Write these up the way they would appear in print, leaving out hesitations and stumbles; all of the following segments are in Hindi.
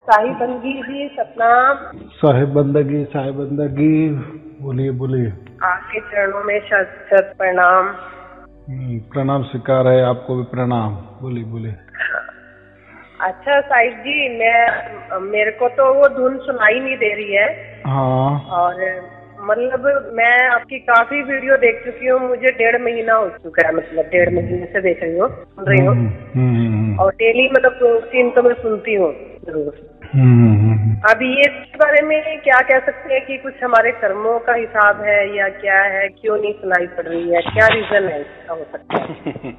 साहिब बंदगी जी सतनाम। साहिब बंदगी बोलिए बोलिए। आपके चरणों में शत शत प्रणाम। प्रणाम स्वीकार है, आपको भी प्रणाम। बोलिए बोलिए। अच्छा साहिब जी, मेरे को तो वो धुन सुनाई नहीं दे रही है। हाँ। और मतलब मैं आपकी काफी वीडियो देख चुकी हूँ, मुझे 1.5 महीना हो चुका है, मतलब 1.5 महीने से देख रही हूँ, सुन रही हूँ। और डेली मतलब 2-3 तो मैं सुनती हूँ जरूर। अभी ये इसके बारे में क्या कह सकते हैं कि कुछ हमारे कर्मों का हिसाब है या क्या है, क्यों नहीं सुनाई पड़ रही है, क्या रीजन है इसका हो सकता है?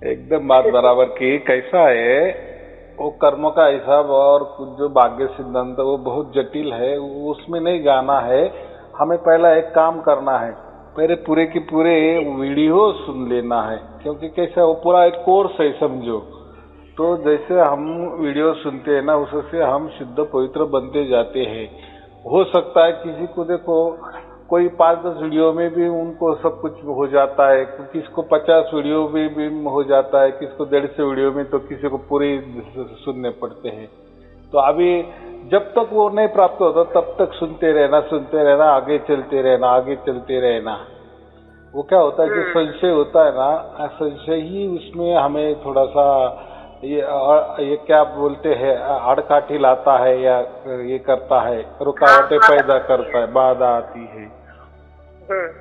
एकदम बात बराबर की। कैसा है वो कर्मों का हिसाब और कुछ जो भाग्य सिद्धांत वो बहुत जटिल है, उसमें नहीं जाना है। हमें पहला एक काम करना है, पहले पूरे की पूरे वीडियो सुन लेना है, क्योंकि कैसा वो पूरा एक कोर्स है समझो। तो जैसे हम वीडियो सुनते हैं ना, उससे हम शुद्ध पवित्र बनते जाते हैं। हो सकता है किसी को देखो कोई 5-10 वीडियो में भी उनको सब कुछ हो जाता है, किसी को 50 वीडियो में भी हो जाता है, किसी को 150 वीडियो में, तो किसी को पूरे सुनने पड़ते हैं। तो अभी जब तक वो नहीं प्राप्त होता तब तक सुनते रहना, आगे चलते रहना। वो क्या होता है, जो संशय होता है ना, संशय ही उसमें हमें थोड़ा सा ये क्या बोलते हैं, आड़काठी लाता है या ये करता है, रुकावटें पैदा करता है, बाधा आती है।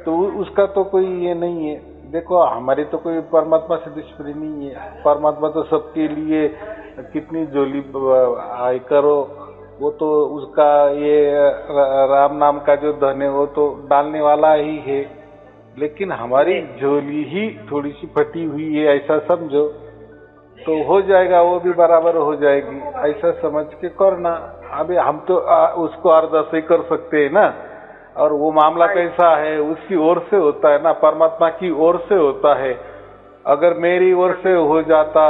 तो उसका तो कोई ये नहीं है। देखो हमारी तो कोई परमात्मा से दुश्मनी नहीं है। परमात्मा तो सबके लिए कितनी झोली आई करो, वो तो उसका ये राम नाम का जो धन है वो तो डालने वाला ही है। लेकिन हमारी झोली ही थोड़ी सी फटी हुई है, ऐसा समझो, तो हो जाएगा, वो भी बराबर हो जाएगी, ऐसा समझ के करना। अभी हम तो उसको अर्धा से कर सकते हैं ना। और वो मामला कैसा है, उसकी ओर से होता है ना, परमात्मा की ओर से होता है। अगर मेरी ओर से हो जाता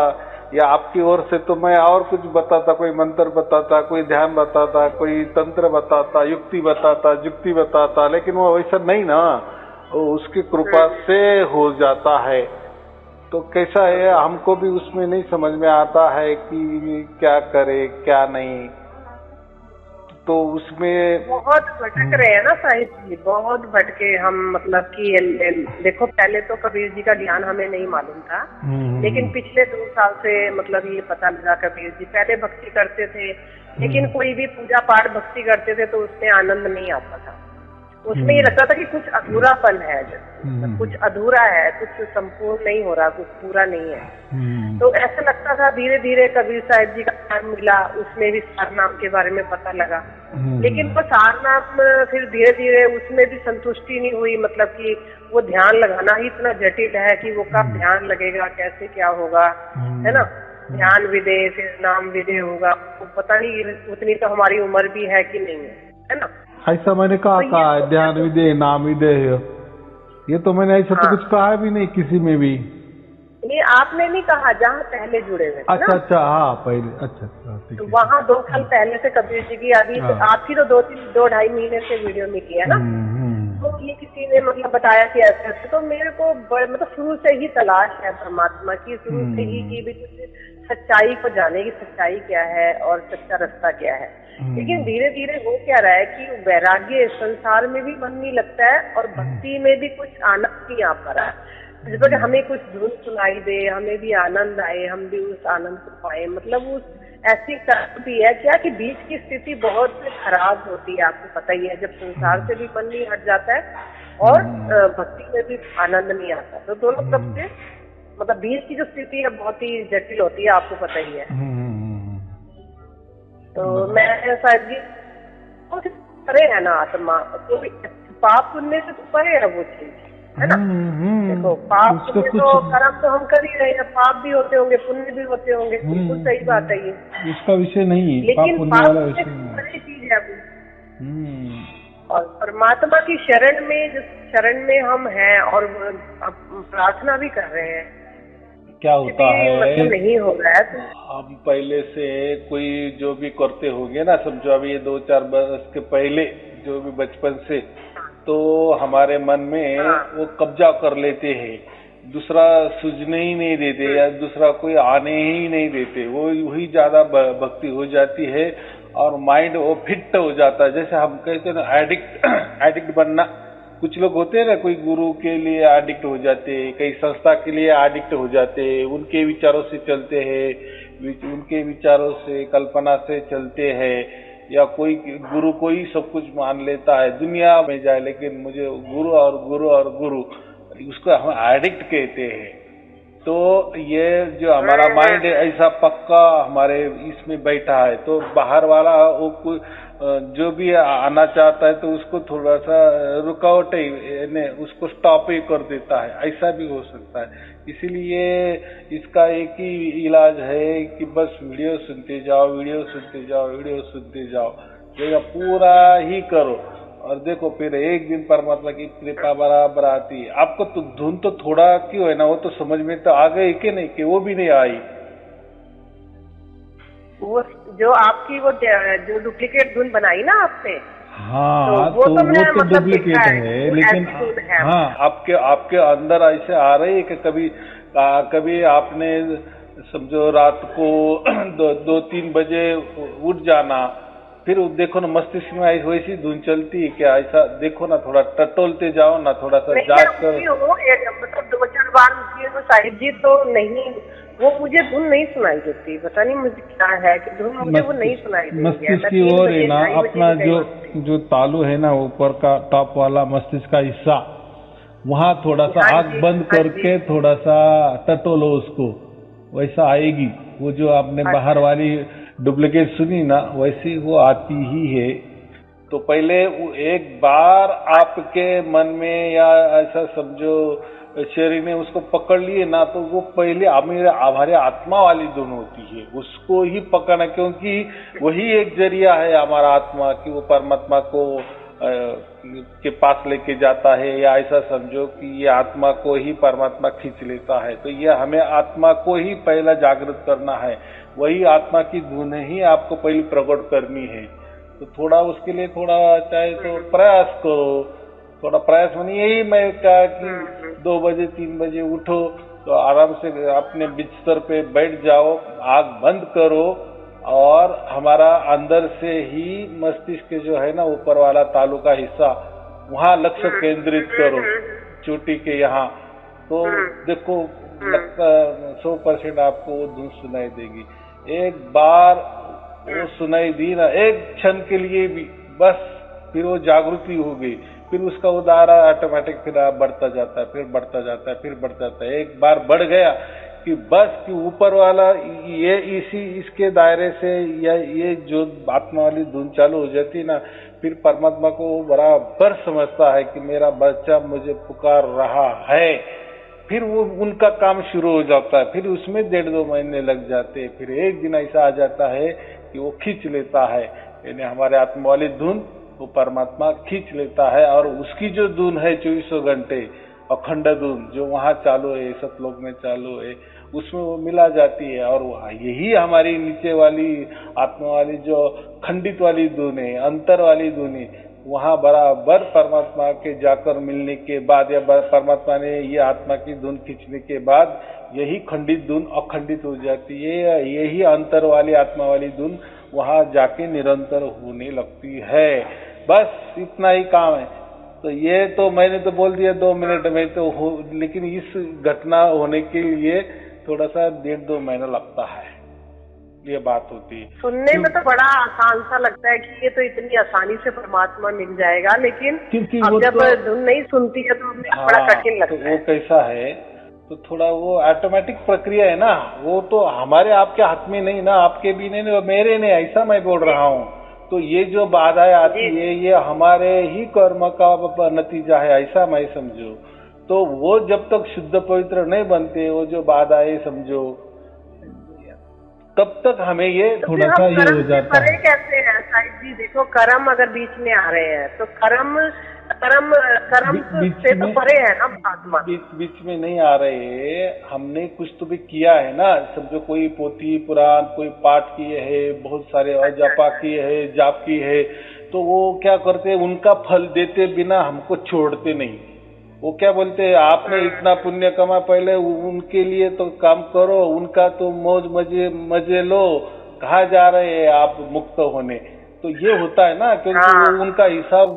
या आपकी ओर से, तो मैं और कुछ बताता, कोई मंत्र बताता, कोई ध्यान बताता, कोई तंत्र बताता, युक्ति बताता, लेकिन वो वैसा नहीं ना, वो उसकी कृपा से हो जाता है। तो कैसा है, हमको भी उसमें नहीं समझ में आता है कि क्या करे क्या नहीं। तो उसमें बहुत भटक रहे हैं ना साहिब जी, बहुत भटके हम। मतलब कि देखो पहले तो कबीर जी का ज्ञान हमें नहीं मालूम था, लेकिन पिछले 2 साल से मतलब ये पता लगा। कबीर जी पहले भक्ति करते थे, लेकिन कोई भी पूजा पाठ भक्ति करते थे तो उसमें आनंद नहीं आता था। उसमें ये लगता था कि कुछ अधूरापन है, कुछ अधूरा है, कुछ संपूर्ण नहीं हो रहा, कुछ पूरा नहीं है। तो ऐसा लगता था। धीरे धीरे कबीर साहिब जी का ज्ञान मिला, उसमें भी सारनाम के बारे में पता लगा। लेकिन वो सारनाम फिर धीरे धीरे उसमें भी संतुष्टि नहीं हुई। मतलब कि वो ध्यान लगाना ही इतना जटिल है कि वो कब ध्यान लगेगा, कैसे क्या होगा, है ना। ध्यान विदे फिर नाम विदे होगा, वो पता नहीं उतनी तो हमारी उम्र भी है कि नहीं है ना। ऐसा मैंने कहा है, ध्यान विदे नाम विदे है, ये तो मैंने ऐसा तो कुछ कहा भी नहीं किसी में भी। नहीं आपने नहीं कहा, जहाँ पहले जुड़े हुए। अच्छा हाँ पहले, अच्छा ठीक है। वहाँ 2 साल पहले से कबीर जी की, अभी आपकी तो 2-2.5 महीने से वीडियो मिली है ना। तो ये किसी ने मतलब बताया कि ऐसे ऐसे, तो मेरे को मतलब शुरू से ही तलाश है परमात्मा की, शुरू से ही कि भी कुछ सच्चाई को जाने की, सच्चाई क्या है और सच्चा रास्ता क्या है। लेकिन धीरे धीरे हो क्या रहा है कि वैराग्य, संसार में भी मन नहीं लगता है और भक्ति में भी कुछ आनंद नहीं आ पा रहा है। जिस वजह हमें कुछ धुन सुनाई दे, हमें भी आनंद आए, हम भी उस आनंद को पाए। मतलब उस ऐसी भी है क्या कि बीच की स्थिति बहुत खराब होती है, आपको पता ही है। जब संसार से भी मन नहीं हट जाता है और भक्ति में भी आनंद नहीं आता, तो दोनों तरफ से मतलब बीच की जो स्थिति है बहुत ही जटिल होती है, आपको पता ही है। तो मैं साहिब जी परे है ना आत्मा, तो पाप पुण्य से तो परे है वो चीज, है ना। देखो पाप पुण्य तो कर्म तो हम कर ही रहे हैं, पाप भी होते होंगे, पुण्य भी होते होंगे, बिल्कुल सही बात है ये, इसका विषय नहीं है। लेकिन पाप पुण्य चीज है वो। और परमात्मा की शरण में, जिस शरण में हम हैं और प्रार्थना भी कर रहे हैं, क्या होता है मतलब नहीं हो रहा है। तो हम पहले से कोई जो भी करते होंगे ना, समझो अभी ये 2-4 वर्ष के पहले जो भी बचपन से, तो हमारे मन में वो कब्जा कर लेते हैं। दूसरा सूझने ही नहीं देते या दूसरा कोई आने ही नहीं देते, वो वही ज्यादा भक्ति हो जाती है और माइंड वो फिट हो जाता है। जैसे हम कहते हैं ना एडिक्ट बनना, कुछ लोग होते हैं ना, कोई गुरु के लिए एडिक्ट हो जाते हैं, कई संस्था के लिए एडिक्ट हो जाते हैं, उनके विचारों से चलते हैं, उनके विचारों से कल्पना से चलते हैं, या कोई गुरु को ही सब कुछ मान लेता है, दुनिया में जाए लेकिन मुझे गुरु और गुरु और गुरु, उसको हम एडिक्ट कहते हैं। तो ये जो हमारा माइंड ऐसा पक्का हमारे इसमें बैठा है, तो बाहर वाला वो जो भी आना चाहता है तो उसको थोड़ा सा रुकावट ही उसको स्टॉप ही कर देता है, ऐसा भी हो सकता है। इसीलिए इसका एक ही इलाज है कि बस वीडियो सुनते जाओ, वीडियो सुनते जाओ, वीडियो सुनते जाओ, ये पूरा ही करो और देखो फिर एक दिन परमात्मा की कृपा बराबर आती है। आपको तो धुन तो थोड़ा क्यों है ना, वो तो समझ में तो आ गई कि नहीं, कि वो भी नहीं आई। वो जो आपकी वो जो डुप्लीकेट धुन बनाई ना आपने, हाँ, तो वो तो मतलब डुप्लीकेट है, लेकिन हाँ आपके अंदर ऐसे आ रही है कि कभी आपने समझो रात को 2-3 बजे उठ जाना, फिर देखो ना मस्तिष्क में वैसी धुन चलती है क्या, ऐसा देखो ना, थोड़ा टटोलते जाओ ना, थोड़ा सा जांच करो। मतलब 2-4 बार उठी है साहिब जी, तो नहीं, वो मुझे धुन नहीं सुनाई देती, पता नहीं मुझे क्या है कि धुन मुझे वो नहीं सुनाई देती। मस्तिष्क की ओर है ना, अपना जो तालु है ना, ऊपर का टॉप वाला मस्तिष्क का हिस्सा, वहाँ थोड़ा सा आँख बंद करके थोड़ा सा टटोलो उसको, वैसा आएगी। वो जो आपने बाहर वाली डुप्लीकेट सुनी ना, वैसी वो आती ही है। तो पहले एक बार आपके मन में या ऐसा समझो शरीर ने उसको पकड़ लिए ना, तो वो पहले हमारे आत्मा वाली धुन होती है, उसको ही पकड़ना, क्योंकि वही एक जरिया है हमारा आत्मा कि वो परमात्मा को के पास लेके जाता है, या ऐसा समझो कि ये आत्मा को ही परमात्मा खींच लेता है। तो ये हमें आत्मा को ही पहला जागृत करना है, वही आत्मा की धुन ही आपको पहले प्रकट करनी है। तो थोड़ा उसके लिए थोड़ा चाहे तो प्रयास करो, थोड़ा प्रयास मानी यही मैं कहा कि 2 बजे 3 बजे उठो, तो आराम से अपने बिस्तर पे बैठ जाओ, आँख बंद करो और हमारा अंदर से ही मस्तिष्क जो है ना, ऊपर वाला तालु का हिस्सा, वहाँ लक्ष्य केंद्रित करो, चोटी के यहाँ, तो देखो लगता 100% आपको वो धुन सुनाई देगी। एक बार वो सुनाई दी ना, एक क्षण के लिए भी, बस फिर वो जागृति हो गई, फिर उसका उदाहरण ऑटोमेटिक फिर बढ़ता जाता है, फिर बढ़ता जाता है, फिर बढ़ता जाता है। एक बार बढ़ गया कि बस कि ऊपर वाला ये इसके दायरे से या ये जो आत्मा वाली धुन चालू हो जाती है ना, फिर परमात्मा को बराबर समझता है कि मेरा बच्चा मुझे पुकार रहा है। फिर वो उनका काम शुरू हो जाता है, फिर उसमें 1.5-2 महीने लग जाते हैं, फिर एक दिन ऐसा आ जाता है कि वो खींच लेता है, यानी हमारे आत्मा वाली धुन वो परमात्मा खींच लेता है। और उसकी जो धुन है 24 घंटे अखंड धुन जो वहाँ चालू है, सतलोक में चालू है, उसमें वो मिला जाती है। और यही हमारी नीचे वाली आत्मा वाली जो खंडित वाली धुन है, अंतर वाली धुन है, वहाँ बराबर परमात्मा के जाकर मिलने के बाद या परमात्मा ने ये आत्मा की धुन खींचने के बाद यही खंडित धुन अखंडित हो जाती है, यही अंतर वाली आत्मा वाली धुन वहाँ जाके निरंतर होने लगती है। बस इतना ही काम है। तो ये तो मैंने तो बोल दिया 2 मिनट में तो हो, लेकिन इस घटना होने के लिए थोड़ा सा 1.5-2 महीना लगता है, ये बात होती है। सुनने में तो बड़ा आसान सा लगता है कि ये तो इतनी आसानी से परमात्मा मिल जाएगा, लेकिन अब जब धुन नहीं सुनती है तो बड़ा कठिन लगता है। वो कैसा है, तो थोड़ा वो ऑटोमेटिक प्रक्रिया है ना, वो तो हमारे आपके हाथ में नहीं ना, आपके भी नहीं, वो मेरे नहीं, ऐसा मैं बोल रहा हूँ। तो ये जो बाधाएं आती है ये हमारे ही कर्म का नतीजा है, ऐसा मैं समझो। तो वो जब तक शुद्ध पवित्र नहीं बनते, वो जो बाधाएं समझो, तब तक हमें ये थोड़ा सा ये हो जाता है। कैसे है साहिब जी, देखो कर्म अगर बीच में आ रहे हैं तो कर्म से तो परे है ना आत्मा, बीच में नहीं आ रहे। हमने कुछ तो भी किया है ना, समझो कोई पोथी पुराण कोई पाठ किए है, बहुत सारे जपा किए है, जाप की है, तो वो क्या करते हैं, उनका फल देते बिना हमको छोड़ते नहीं। वो क्या बोलते हैं, आपने इतना पुण्य कमा, पहले उनके लिए तो काम करो, उनका तो मौज मजे लो, कहाँ जा रहे हैं आप मुक्त होने। तो ये होता है ना, क्योंकि वो उनका हिसाब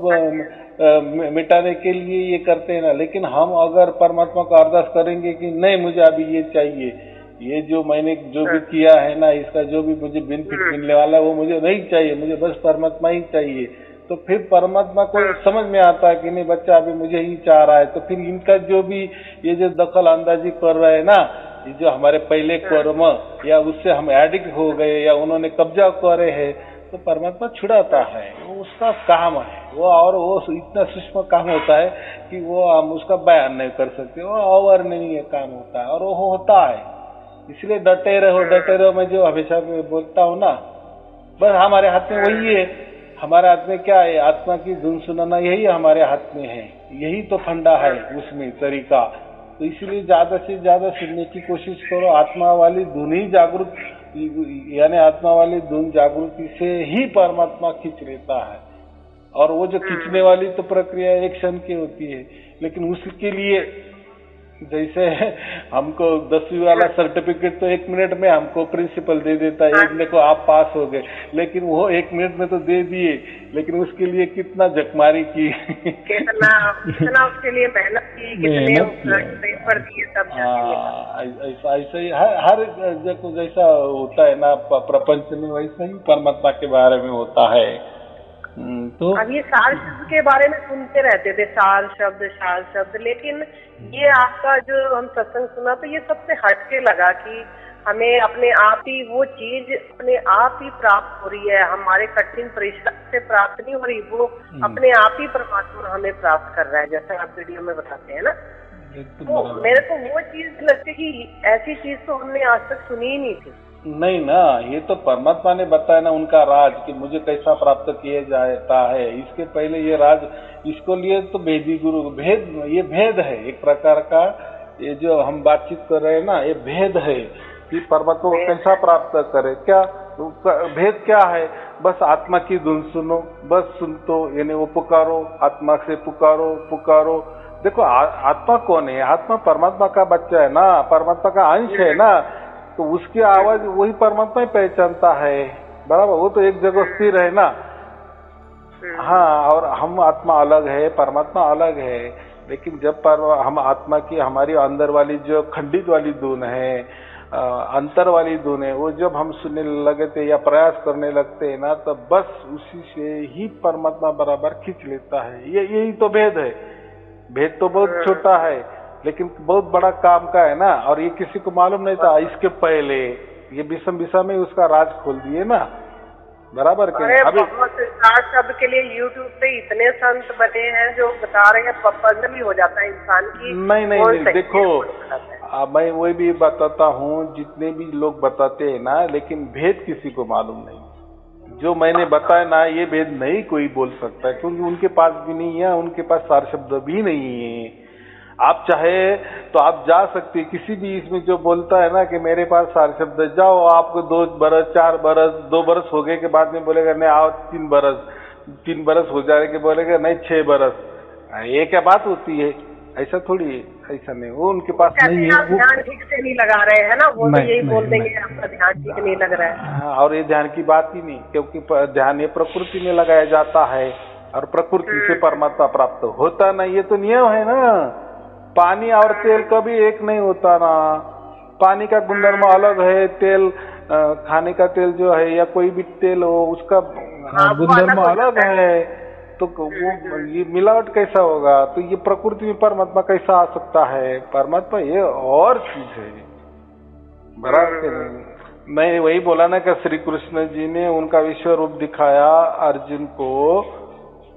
मिटाने के लिए ये करते हैं ना। लेकिन हम अगर परमात्मा को अरदास करेंगे कि नहीं मुझे अभी ये चाहिए, ये जो मैंने जो भी किया है ना, इसका जो भी मुझे बेनिफिट मिलने वाला है वो मुझे नहीं चाहिए, मुझे बस परमात्मा ही चाहिए, तो फिर परमात्मा को समझ में आता है कि नहीं बच्चा अभी मुझे ही चाह रहा है। तो फिर इनका जो भी ये जो दखल अंदाजी कर रहे हैं ना, ये जो हमारे पहले कर्म या उससे हम एडिक्ट हो गए या उन्होंने कब्जा करे है, तो परमात्मा छुड़ाता है, वो उसका काम है वो। और वो इतना सूक्ष्म काम होता है कि वो हम उसका बयान नहीं कर सकते, वो अवर्णनीय काम होता है और वो होता है। इसलिए डटे रहो मैं जो हमेशा बोलता हूँ ना, बस हमारे हाथ में वही है। हमारे हाथ में क्या है, आत्मा की धुन सुनाना, यही हमारे हाथ में है, यही तो फंडा है उसमें तरीका। तो इसलिए ज्यादा से ज्यादा सुनने की कोशिश करो। आत्मा वाली धुन ही जागृत, यानी आत्मा वाली धुन जागृति से ही परमात्मा खींच लेता है। और वो जो खींचने वाली तो प्रक्रिया एक क्षण की होती है, लेकिन उसके लिए जैसे हमको 10वीं वाला सर्टिफिकेट तो 1 मिनट में हमको प्रिंसिपल दे देता है, एक देखो आप पास हो गए, लेकिन वो 1 मिनट में तो दे दिए, लेकिन उसके लिए कितना जकमारी की, कितना उसके लिए मेहनत की, कितने पेपर दिए, सब ऐसा ही हर जैसा होता है ना प्रपंच में, वैसा ही परमात्मा के बारे में होता है। तो अब ये सार शब्द के बारे में सुनते रहते थे, सार शब्द, लेकिन ये आपका जो हम सत्संग सुना तो ये सबसे हटके लगा कि हमें अपने आप ही वो चीज अपने आप ही प्राप्त हो रही है, हमारे कठिन परिश्रम से प्राप्त नहीं हो रही, वो अपने आप ही परमात्मा हमें प्राप्त कर रहा है, जैसा आप वीडियो में बताते हैं ना। तो मेरे को वो चीज लगती कि ऐसी चीज तो हमने आज तक सुनी ही नहीं थी। नहीं ना, ये तो परमात्मा ने बताया ना उनका राज कि मुझे कैसा प्राप्त किया जाता है। इसके पहले ये राज, इसको लिए तो भेदी गुरु भेद, ये भेद है एक प्रकार का। ये जो हम बातचीत कर रहे हैं ना, ये भेद है कि परमात्मा को कैसा प्राप्त करे। क्या भेद क्या है, बस आत्मा की धुन सुनो, बस सुन तो, यानी वो पुकारो, आत्मा से पुकारो। देखो आत्मा कौन है, आत्मा परमात्मा का बच्चा है ना, परमात्मा का अंश है ना, तो उसकी आवाज वही परमात्मा ही पहचानता है, बराबर। वो तो एक जगह स्थिर है ना। हाँ, और हम आत्मा अलग है, परमात्मा अलग है। लेकिन जब हम आत्मा की, हमारी अंदर वाली जो खंडित वाली धुन है, अंतर वाली धुन है, वो जब हम सुनने लगते या प्रयास करने लगते हैं ना, तो बस उसी से ही परमात्मा बराबर खींच लेता है। यही तो भेद है। भेद तो बहुत छोटा है, लेकिन बहुत बड़ा काम का है ना, और ये किसी को मालूम नहीं था। इसके पहले ये विषम में उसका राज खोल दिए ना, बराबर के। अभी शब्द के लिए यूट्यूब पे इतने संत बने हैं जो बता रहे हैं, पजल ही हो जाता है इंसान की। नहीं, देखो मैं वही भी बताता हूँ, जितने भी लोग बताते हैं ना, लेकिन भेद किसी को मालूम नहीं। जो मैंने बताया ना, ये भेद नहीं कोई बोल सकता, क्योंकि उनके पास भी नहीं है, उनके पास सार शब्द भी नहीं है। आप चाहे तो आप जा सकते, किसी भी इसमें जो बोलता है ना कि मेरे पास सारे शब्द, जाओ, आपको 2 बरस 4 बरस 2 बरस हो गए के बाद में बोलेगा नहीं आओ 3 बरस हो जाने के बोलेगा नहीं 6 बरस। ये क्या बात होती है, ऐसा थोड़ी है, ऐसा नहीं, वो उनके पास नहीं है। ध्यान ठीक से नहीं लगा रहे हैं ना, वो तो यही बोल देंगे आपका ध्यान ठीक नहीं लग रहा है। हाँ, और ये ध्यान की बात ही नहीं, क्योंकि ध्यान ये प्रकृति में लगाया जाता है, और प्रकृति से परमात्मा प्राप्त होता नहीं, ये तो नियम है ना। पानी और तेल कभी एक नहीं होता ना, पानी का गुणधर्म अलग है, तेल खाने का तेल जो है या कोई भी तेल हो उसका गुणधर्म अलग है, तो वो ये मिलावट कैसा होगा। तो ये प्रकृति में परमात्मा कैसा आ सकता है, परमात्मा ये और चीज है, बराबर। मैं वही बोला ना कि श्री कृष्ण जी ने उनका विश्व रूप दिखाया अर्जुन को,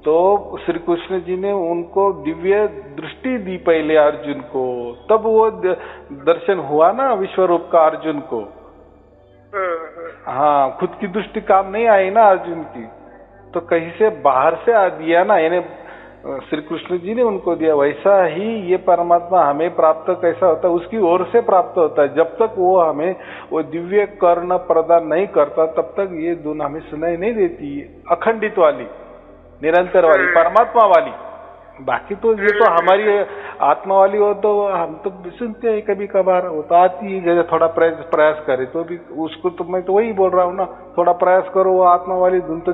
तो श्री कृष्ण जी ने उनको दिव्य दृष्टि दी पहले अर्जुन को, तब वो दर्शन हुआ ना विश्व रूप का अर्जुन को। हाँ, खुद की दृष्टि काम नहीं आई ना अर्जुन की, तो कहीं से बाहर से आ दिया ना, यानी श्री कृष्ण जी ने उनको दिया। वैसा ही ये परमात्मा हमें प्राप्त कैसा होता है, उसकी ओर से प्राप्त होता है। जब तक वो हमें वो दिव्य कर्ण प्रदान नहीं करता, तब तक ये धुन हमें सुनाई नहीं देती। अखंडित वाली, निरंतर वाली, परमात्मा वाली, बाकी तो ये तो हमारी आत्मा वाली हो तो हम तो सुनते हैं कभी कभार, वो तो आती है जैसे थोड़ा प्रयास करे तो भी उसको, तो मैं तो वही बोल रहा हूँ ना, थोड़ा प्रयास करो वो आत्मा वाली धुन तो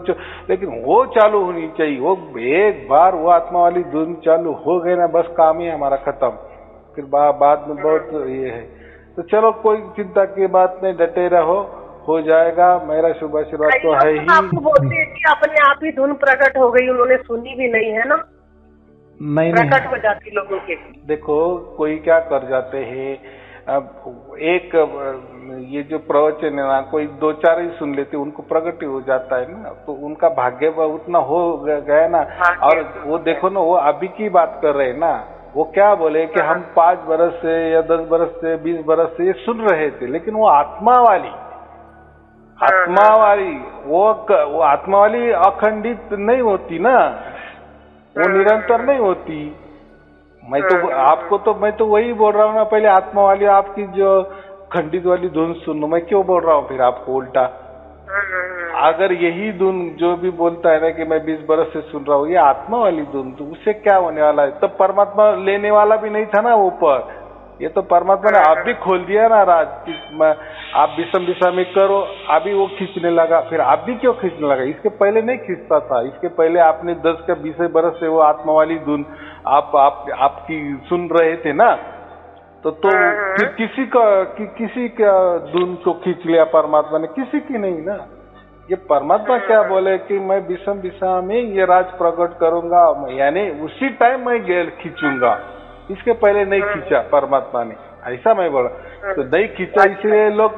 लेकिन वो चालू होनी चाहिए। वो एक बार वो आत्मा वाली धुन चालू हो गई ना, बस काम ही हमारा खत्म, फिर बाद में बहुत ये है। तो चलो कोई चिंता की बात नहीं, डटे रहो, हो जाएगा। मेरा शुभ आशीर्वाद तो है ही। आपको बोलते हैं कि अपने आप ही धुन प्रकट हो गई, उन्होंने सुनी भी नहीं है ना, नहीं प्रकट हो जाती लोगों के। देखो कोई क्या कर जाते हैं, अब एक ये जो प्रवचन है ना, कोई 2-4 ही सुन लेते, उनको प्रकट हो जाता है ना, तो उनका भाग्य उतना हो गया ना। और वो देखो ना, वो अभी की बात कर रहे हैं ना, वो क्या बोले कि हम 5 बरस से या 10 बरस से 20 बरस से ये सुन रहे थे, लेकिन वो आत्मा वाली वो आत्मा वाली अखंडित नहीं होती ना, वो निरंतर नहीं होती। मैं तो वही बोल रहा हूँ ना, पहले आत्मा वाली आपकी जो खंडित वाली धुन सुनो। मैं क्यों बोल रहा हूँ फिर आपको उल्टा? अगर यही धुन जो भी बोलता है ना कि मैं 20 बरस से सुन रहा हूँ, ये आत्मा वाली धुन, तो उससे क्या होने वाला है? तब परमात्मा लेने वाला भी नहीं था ना ऊपर, ये तो परमात्मा ने आप भी खोल दिया ना राज, आप विषम में करो, अभी वो खींचने लगा, फिर आप भी क्यों खींचने लगा? इसके पहले नहीं खींचता था, इसके पहले आपने 10 का 20 बरस से वो आत्मा वाली धुन आपकी सुन रहे थे ना, तो फिर किसी का धुन को खींच लिया परमात्मा ने? किसी की नहीं ना। ये परमात्मा क्या बोले कि मैं विषम में ये राज प्रकट करूंगा, यानी उसी टाइम मैं खींचूंगा, इसके पहले नहीं खींचा परमात्मा ने, ऐसा मैं बोला। तो नहीं खींचा, इसलिए लोग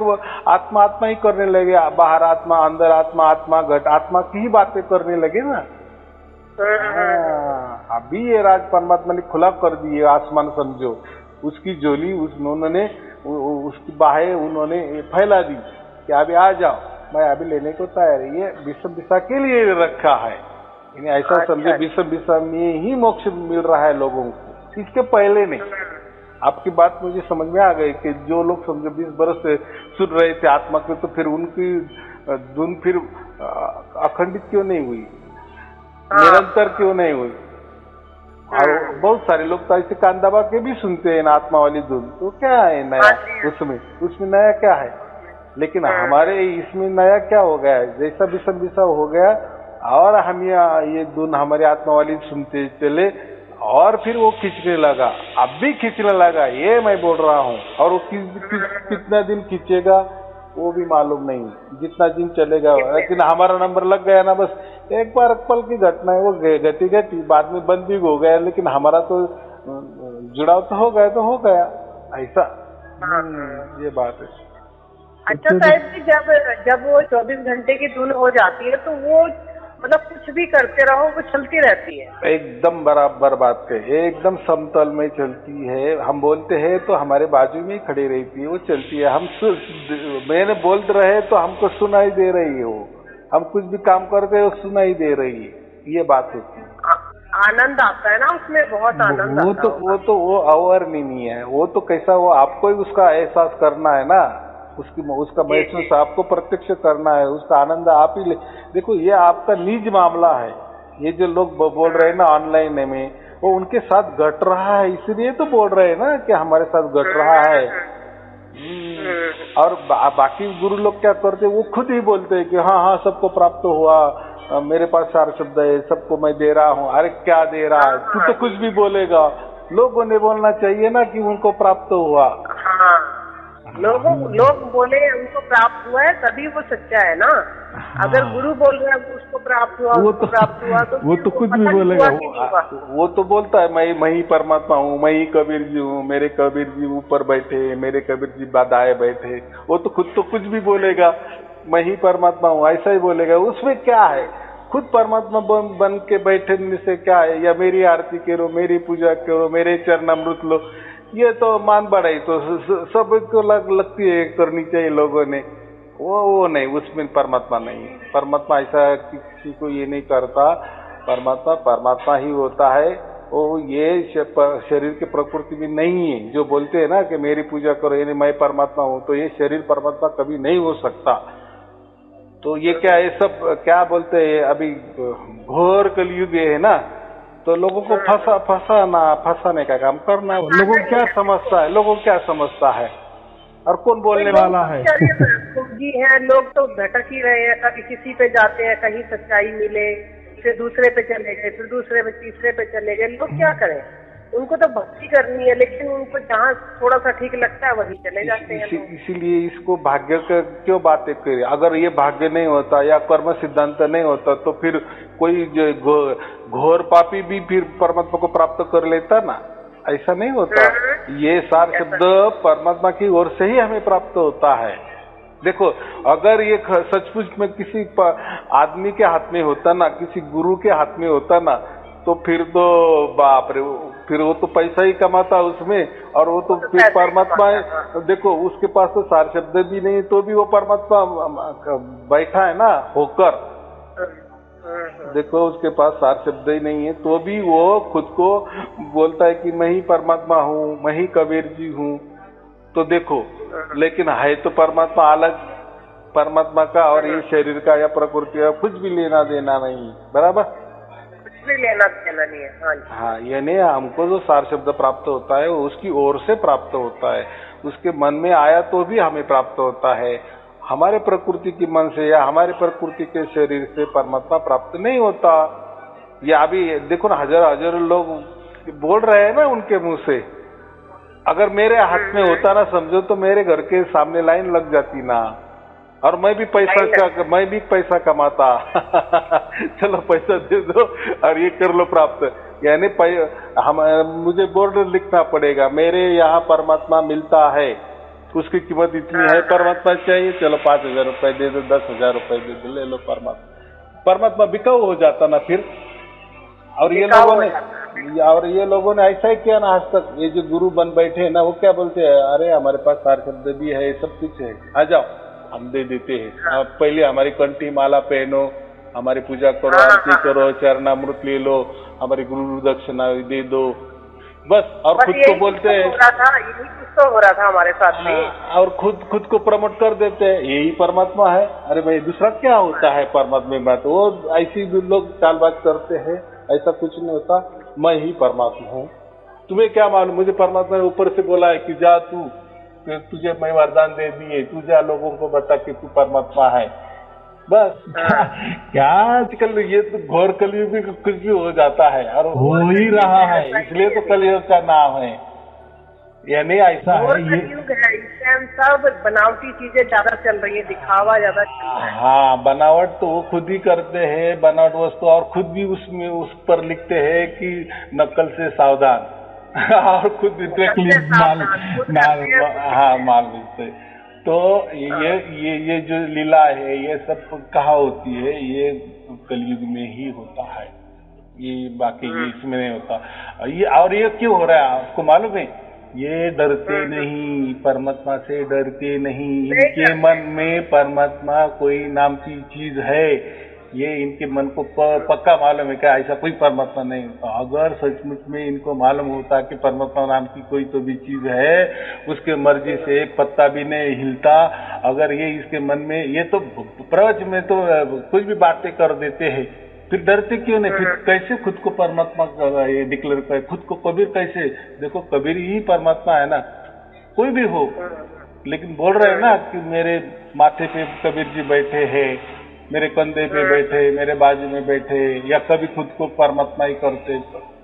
आत्मा ही करने लगे, बाहर आत्मा, अंदर आत्मा, आत्मा घट आत्मा की ही बातें करने लगे ना। अभी ये राज परमात्मा ने खुला कर दी है, आसमान समझो, उसकी झोली उन्होंने उसकी बाहें उन्होंने फैला दी कि अभी आ जाओ, मैं अभी लेने को तैयार है। ये विषम के लिए रखा है, यानी ऐसा समझो विषम में ही मोक्ष मिल रहा है लोगों को, इसके पहले नहीं। आपकी बात मुझे समझ में आ गई कि जो लोग समझो 20 बरस से सुन रहे थे आत्मा के, तो फिर उनकी धुन फिर अखंडित क्यों नहीं हुई, निरंतर क्यों नहीं हुई? और बहुत सारे लोग तो ऐसे कान दबा के भी सुनते हैं ना आत्मा वाली धुन, तो क्या है नया उसमें नया क्या है? लेकिन हमारे इसमें नया क्या हो गया है? जैसा विषम हो गया, और हम ये धुन हमारी आत्मा वाली सुनते चले, और फिर वो खींचने लगा, अब भी खींचने लगा, ये मैं बोल रहा हूँ। और वो कितना दिन खींचेगा वो भी मालूम नहीं, जितना दिन चलेगा। लेकिन हमारा नंबर लग गया ना, बस एक बार पल की घटना है, वो घटी बाद में बंद भी हो गया, लेकिन हमारा तो जुड़ाव तो हो गया ऐसा। ये बात है। अच्छा साहब जी, जब वो 24 घंटे की धुन हो जाती है, तो वो मतलब कुछ भी करते रहो वो चलती रहती है? एकदम बराबर बात है, एकदम समतल में चलती है। हम बोलते हैं तो हमारे बाजू में ही खड़ी रहती है, वो चलती है। मैंने बोल रहे तो हमको सुनाई दे रही है, वो हम कुछ भी काम करते हैं वो सुनाई दे रही है, ये बात होती है। आनंद आता है ना उसमें, बहुत आनंद आता है। वो अवर्णनीय है, वो तो कैसा, वो आपको ही उसका एहसास करना है ना, उसका महसूस आपको प्रत्यक्ष करना है, उसका आनंद आप ही देखो। ये आपका निज मामला है, ये जो लोग बोल रहे हैं ना ऑनलाइन में, वो उनके साथ घट रहा है, इसलिए तो बोल रहे हैं ना कि हमारे साथ घट रहा है। और बाकी गुरु लोग क्या करते हैं, वो खुद ही बोलते हैं कि हाँ सबको प्राप्त हुआ, मेरे पास 4 शब्द है, सबको मैं दे रहा हूँ। अरे क्या दे रहा है तू? तो कुछ भी बोलेगा, लोगों ने बोलना चाहिए ना कि उनको प्राप्त हुआ। लोग बोले उनको प्राप्त हुआ है, तभी वो सच्चा है ना। अगर गुरु बोल रहा है उसको प्राप्त हुआ, वो तो कुछ भी बोलेगा। वो तो बोलता है मैं ही परमात्मा हूँ, मैं ही कबीर जी हूँ, मेरे कबीर जी ऊपर बैठे, मेरे कबीर जी दाएं बैठे। वो तो खुद तो कुछ भी बोलेगा, मैं ही परमात्मा हूँ, ऐसा ही बोलेगा। उसमें क्या है? खुद परमात्मा बन के बैठने से क्या है? या मेरी आरती करो, मेरी पूजा करो, मेरे चरण अमृत लो, ये तो मान बढ़ाई तो सबको लगती है करनी चाहिए लोगों ने। वो नहीं, उसमें परमात्मा नहीं है। परमात्मा ऐसा किसी को ये नहीं करता, परमात्मा ही होता है। वो ये शरीर की प्रकृति में नहीं है। जो बोलते हैं ना कि मेरी पूजा करो, यानी मैं परमात्मा हूँ, तो ये शरीर परमात्मा कभी नहीं हो सकता। तो ये क्या है, सब क्या बोलते हैं, अभी घोर कलयुग है ना, तो लोगों को फंसाने का काम करना है। लोगों को क्या समझता है, लोगों को क्या समझता है और कौन बोलने वाला है? जी है, लोग तो भटक ही रहे हैं, कभी किसी पे जाते हैं, कहीं सच्चाई मिले, फिर दूसरे पे चले गए, फिर दूसरे पे तीसरे पे चले गए। लोग क्या करें, उनको तो भक्ति करनी है, लेकिन उनको जहाँ थोड़ा सा ठीक लगता है वहीं चले जाते हैं। इसीलिए इसको भाग्य का क्यों बातें करें? अगर ये भाग्य नहीं होता या कर्म सिद्धांत नहीं होता तो फिर कोई घोर पापी भी फिर परमात्मा को प्राप्त कर लेता ना। ऐसा नहीं होता। ये सार शब्द परमात्मा की ओर से ही हमें प्राप्त होता है। देखो, अगर ये सचमुच में किसी आदमी के हाथ में होता ना, किसी गुरु के हाथ में होता ना, तो फिर तो बाप रे, फिर वो तो पैसा ही कमाता उसमें, और वो तो फिर परमात्मा है। देखो, उसके पास तो सार शब्द भी नहीं, तो भी वो परमात्मा बैठा है ना होकर। देखो, उसके पास सार शब्द ही नहीं है, तो भी वो खुद को बोलता है कि मैं ही परमात्मा हूँ, मैं ही कबीर जी हूँ। तो देखो, लेकिन है तो परमात्मा अलग। परमात्मा का और ये शरीर का या प्रकृति का कुछ भी लेना देना नहीं, बराबर? लेना देना नहीं है। हाँ, यानी हमको जो सार शब्द प्राप्त होता है वो उसकी ओर से प्राप्त होता है। उसके मन में आया तो भी हमें प्राप्त होता है। हमारे प्रकृति के मन से या हमारे प्रकृति के शरीर से परमात्मा प्राप्त नहीं होता। या अभी देखो ना, हजारों लोग बोल रहे हैं ना उनके मुंह से। अगर मेरे हाथ में होता ना, समझो तो मेरे घर के सामने लाइन लग जाती ना, और मैं भी पैसा कमाता। चलो पैसा दे दो और ये कर लो प्राप्त। यानी मुझे बोर्ड लिखना पड़ेगा, मेरे यहाँ परमात्मा मिलता है, उसकी कीमत इतनी है, परमात्मा चाहिए, चलो 5,000 रुपए दे दो, 10,000 रुपए दे दो, ले लो परमात्मा बिकाऊ हो जाता ना फिर। और ये लोगों ने ऐसा ही किया ना आज तक। ये जो गुरु बन बैठे हैं ना, वो क्या बोलते हैं, अरे हमारे पास सार शब्द भी है, सब कुछ है, आ जाओ हम दे देते हैं। आप पहले हमारी कंठी माला पहनो, हमारी पूजा करो, आरती करो, चरणामृत ले लो, हमारी गुरु दक्षिणा दे दो, बस। और खुद को बोलते हैं, यही कुछ तो हो रहा था हमारे साथ में। और खुद को प्रमोट कर देते हैं, यही परमात्मा है। अरे भाई, दूसरा क्या होता है परमात्मा में? तो वो ऐसी लोग चालबाज करते हैं। ऐसा कुछ नहीं होता, मैं ही परमात्मा हूँ। तुम्हें क्या मालूम? मुझे परमात्मा ने ऊपर से बोला है कि जा तुझे मैं वरदान दे दिए, तू जा लोगों को बता कि तू परमात्मा है, बस। क्या आजकल ये तो घोर कलयुग भी कुछ भी हो जाता है, और हो ही रहा है, इसलिए तो कलयुग का नाम है। यानी ऐसा है, ये कलयुग है, इस टाइम सब बनावटी चीजें ज्यादा चल रही है, दिखावा ज्यादा चल रहा है। हाँ, बनावट तो वो खुद ही करते हैं, बनावट वस्तु, और खुद भी उसमें उस पर लिखते हैं कि नकल से सावधान। और खुद माल मिलते। तो ये जो लीला है, ये सब कहाँ होती है? ये कलयुग में ही होता है, ये बाकी इसमें नहीं होता। ये क्यों हो रहा है आपको मालूम है? ये डरते नहीं, परमात्मा से डरते नहीं। इनके मन में परमात्मा कोई नाम की चीज है, ये इनके मन को पक्का मालूम है क्या ऐसा कोई परमात्मा नहीं होता। अगर सचमुच में इनको मालूम होता कि परमात्मा नाम की कोई तो भी चीज है, उसके मर्जी से एक पत्ता भी नहीं हिलता, अगर ये इसके मन में, ये तो प्रवच में तो कुछ भी बातें कर देते हैं, फिर डरते क्यों नहीं? फिर कैसे खुद को परमात्मा ये डिक्लेयर करे? खुद को कबीर कैसे? देखो, कबीर ही परमात्मा है ना, कोई भी हो, लेकिन बोल रहे हैं ना कि मेरे माथे पे कबीर जी बैठे हैं, मेरे कंधे पे बैठे, मेरे बाजू में बैठे, या कभी खुद को परमात्मा ही करते।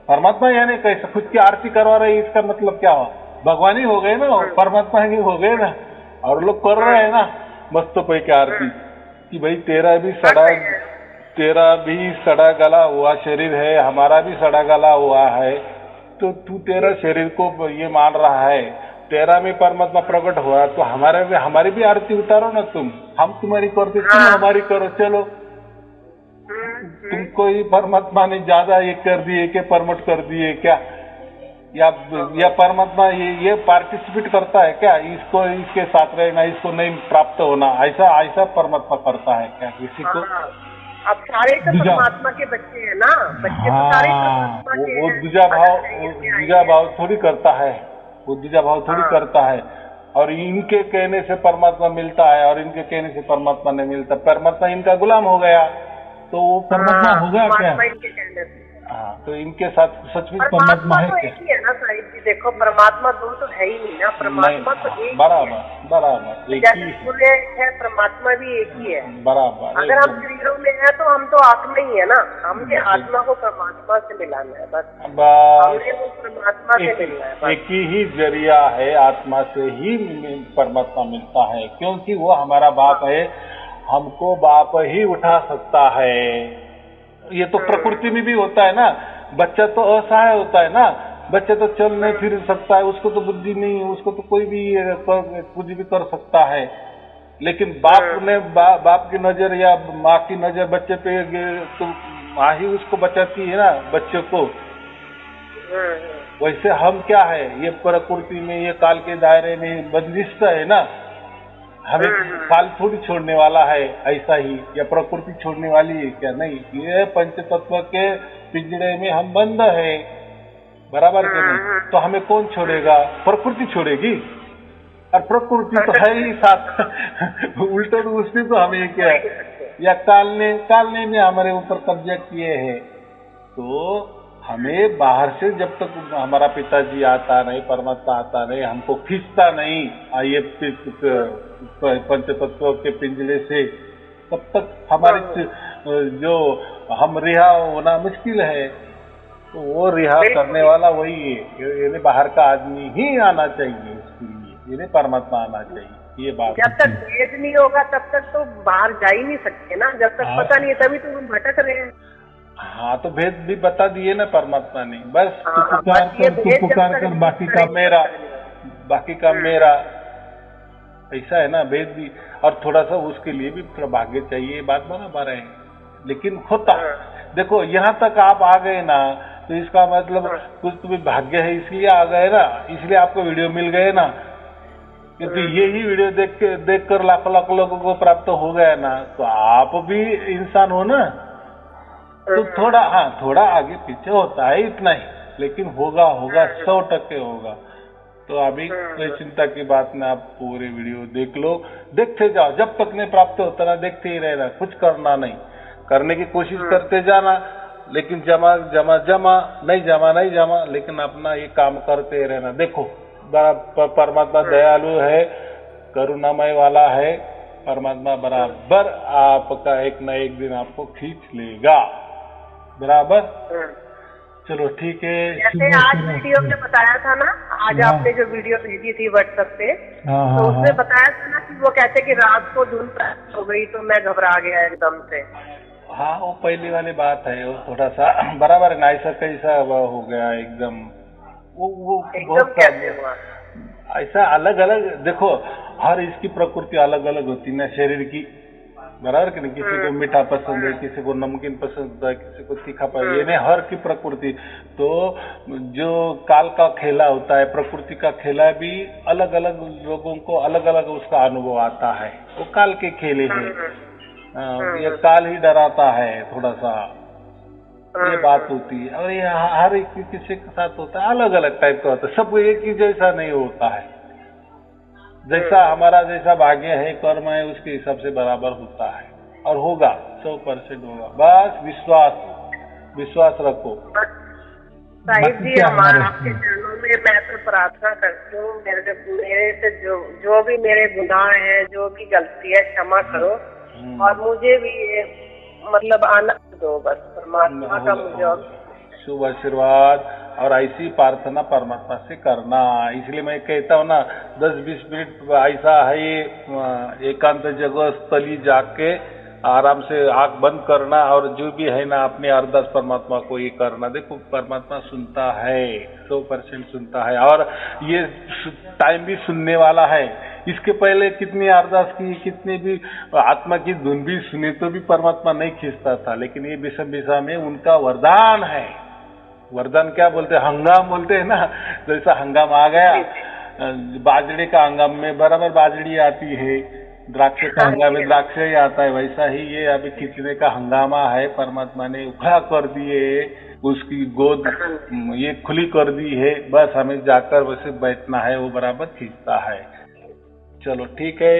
परमात्मा यानी कैसे खुद की आरती करवा रहे, इसका मतलब क्या हुआ? भगवान ही हो गए ना, परमात्मा ही हो गए ना। और लोग कर रहे हैं ना मस्त पैकी आरती कि भाई तेरा भी सड़ा गला हुआ शरीर है, हमारा भी सड़ा गला हुआ है, तो तू तेरा शरीर को ये मान रहा है, तेरा में परमात्मा प्रकट हुआ, तो हमारी भी आरती उतारो ना तुम। हम तुम्हारी करते, तुम हमारी करो, चलो। तुमको ही परमात्मा ने ज्यादा ये कर दिए क्या, प्रमोट कर दिए क्या? या परमात्मा ये पार्टिसिपेट करता है क्या? इसको इसके साथ रहना, इसको नहीं प्राप्त होना, ऐसा परमात्मा करता है क्या किसी को? अब सारे तो परमात्मा के बच्चे हैं ना, बच्चे तो सारे परमात्मा के हैं। वो दूजा भाव थोड़ी करता है, वो दूजा भाव थोड़ी करता है। और इनके कहने से परमात्मा मिलता है और इनके कहने से परमात्मा नहीं मिलता। परमात्मा इनका गुलाम हो गया, तो वो परमात्मा हो गया क्या? हाँ, तो इनके साथ सचमुच परमात्मा है तो क्या? एक ही है ना साहिब जी, देखो परमात्मा दो तो है ही नहीं ना, परमात्मा तो एक ही है। बराबर एक जैसे ही सूर्य एक है, परमात्मा भी एक ही है। बराबर। अगर हम शरीरों में है तो हम तो आत्मा ही है ना, हमने आत्मा को परमात्मा से मिलाना है बस, हमने वो परमात्मा से मिलना है बस। एक ही जरिया है, आत्मा से ही परमात्मा मिलता है, क्योंकि वो हमारा बाप है, हमको बाप ही उठा सकता है। ये तो प्रकृति में भी होता है ना, बच्चा तो असहाय होता है ना, बच्चा तो चल नहीं फिर सकता है, उसको तो बुद्धि नहीं है, उसको तो कोई भी कुछ भी कर सकता है। लेकिन बाप की नजर या माँ की नजर बच्चे पे तो माँ ही उसको बचाती है ना, बच्चे को। वैसे हम क्या है, ये प्रकृति में, ये काल के दायरे में बंदिश है ना, हमें काल थोड़ी छोड़ने वाला है ऐसा ही, या प्रकृति छोड़ने वाली है क्या? नहीं, ये पंच तत्व के पिंजरे में हम बंद है, बराबर के नहीं? तो हमें कौन छोड़ेगा? प्रकृति छोड़ेगी, और प्रकृति तो है ही साथ उल्टा तो उसने तो हमें क्या है, या काल ने हमारे ऊपर कब्जा किए हैं। तो हमें बाहर से जब तक हमारा पिताजी आता नहीं, परमात्मा आता नहीं, हमको खींचता नहीं ये पंच तत्व के पिंजरे से, तब तक हमारे जो हम रिहा होना मुश्किल है। तो वो रिहा करने वाला वही है, यानी बाहर का आदमी ही आना चाहिए उसके लिए, यानी परमात्मा आना चाहिए। ये बात जब तक भेद नहीं होगा तब तक तो बाहर जा ही नहीं सकते ना, जब तक पता नहीं है तभी तो हम भटक रहे हैं। हाँ, तो भेद भी बता दिए ना परमात्मा ने, बस तू पुकार कर बाकी का मेरा ऐसा है ना, भेद भी। और थोड़ा सा उसके लिए भी थोड़ा भाग्य चाहिए, बात बराबर है, लेकिन होता। देखो यहाँ तक आप आ गए ना, तो इसका मतलब कुछ तो भी भाग्य है, इसलिए आ गए ना, इसलिए आपको वीडियो मिल गए ना, क्योंकि यही वीडियो देख कर लाखों लोगों को प्राप्त हो गया ना, तो आप भी इंसान हो ना। तो थोड़ा आगे पीछे होता है, इतना ही, लेकिन होगा 100% होगा। तो अभी कोई चिंता की बात ना, आप पूरे वीडियो देख लो, देखते जाओ, जब तक नहीं प्राप्त होता ना, देखते ही रहना, कुछ करना नहीं, करने की कोशिश करते जाना, लेकिन जमा नहीं जमा, लेकिन अपना ये काम करते रहना। देखो परमात्मा दयालु है, करुणामय वाला है, परमात्मा बराबर आपका एक न एक दिन आपको खींच लेगा, बराबर। चलो ठीक है। जैसे आज वीडियो में बताया था ना, आज आपने जो वीडियो भेजी थी व्हाट्सएप पे, तो उसमें बताया था ना कि वो कहते कि रात को धुन प्राप्त हो गई तो मैं घबरा गया एकदम से। हाँ, वो पहली वाली बात है, वो थोड़ा सा बराबर है ना, ऐसा कैसा हो गया एकदम, वो बहुत ऐसा अलग अलग। देखो हर इसकी प्रकृति अलग अलग होती है ना, शरीर की, बराबर कि नहीं? किसी को मीठा पसंद है, किसी को नमकीन पसंद है, किसी को तीखा पसंद है, हर की प्रकृति। तो जो काल का खेला होता है, प्रकृति का खेला भी अलग अलग लोगों को अलग अलग उसका अनुभव आता है, वो काल के खेले हैं। ये काल ही डराता है थोड़ा सा, ये बात होती है। और ये हर एक किसी के साथ होता है, अलग अलग टाइप का होता है, सब एक ही जैसा नहीं होता है। जैसा हमारा जैसा भाग्य है, कर्म है, उसके हिसाब से बराबर होता है, और होगा 100% होगा। बस विश्वास रखो। साहिब जी, हमारा आपके चरणों में मैं तो प्रार्थना करती हूँ, मेरे से जो भी मेरे गुनाह है, जो भी गलती है, क्षमा करो, और मुझे भी ये मतलब आनंद दो, बस परमात्मा का मुझे शुभ आशीर्वाद। और ऐसी प्रार्थना परमात्मा से करना, इसलिए मैं कहता हूँ ना, 10-20 मिनट ऐसा है एकांत जगह स्थली जाके आराम से आंख बंद करना, और जो भी है ना अपने अरदास परमात्मा को ये करना। देखो परमात्मा सुनता है, 100% सुनता है, और ये टाइम भी सुनने वाला है। इसके पहले कितनी अरदास की, कितनी भी आत्मा की धुन भी सुनी, तो भी परमात्मा नहीं खींचता था, लेकिन ये विषम में उनका वरदान है। वरदान क्या बोलते हैं? हंगाम बोलते हैं ना, जैसा हंगाम आ गया, बाजरे का हंगाम में बराबर बाजरी आती है, द्राक्ष का हंगाम में द्राक्ष ही आता है, वैसा ही ये अभी खींचने का हंगामा है। परमात्मा ने उखड़ा कर दिए, उसकी गोद ये खुली कर दी है, बस हमें जाकर वैसे बैठना है, वो बराबर खींचता है। चलो ठीक है,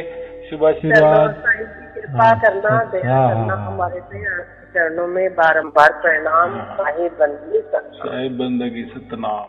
शुभ आशीर्वाद। कृपा करना, दया करना हमारे पे। चरणों में बारंबार प्रणाम। साहिब बंदगी सतनाम। साहिब बंदगी सतनाम।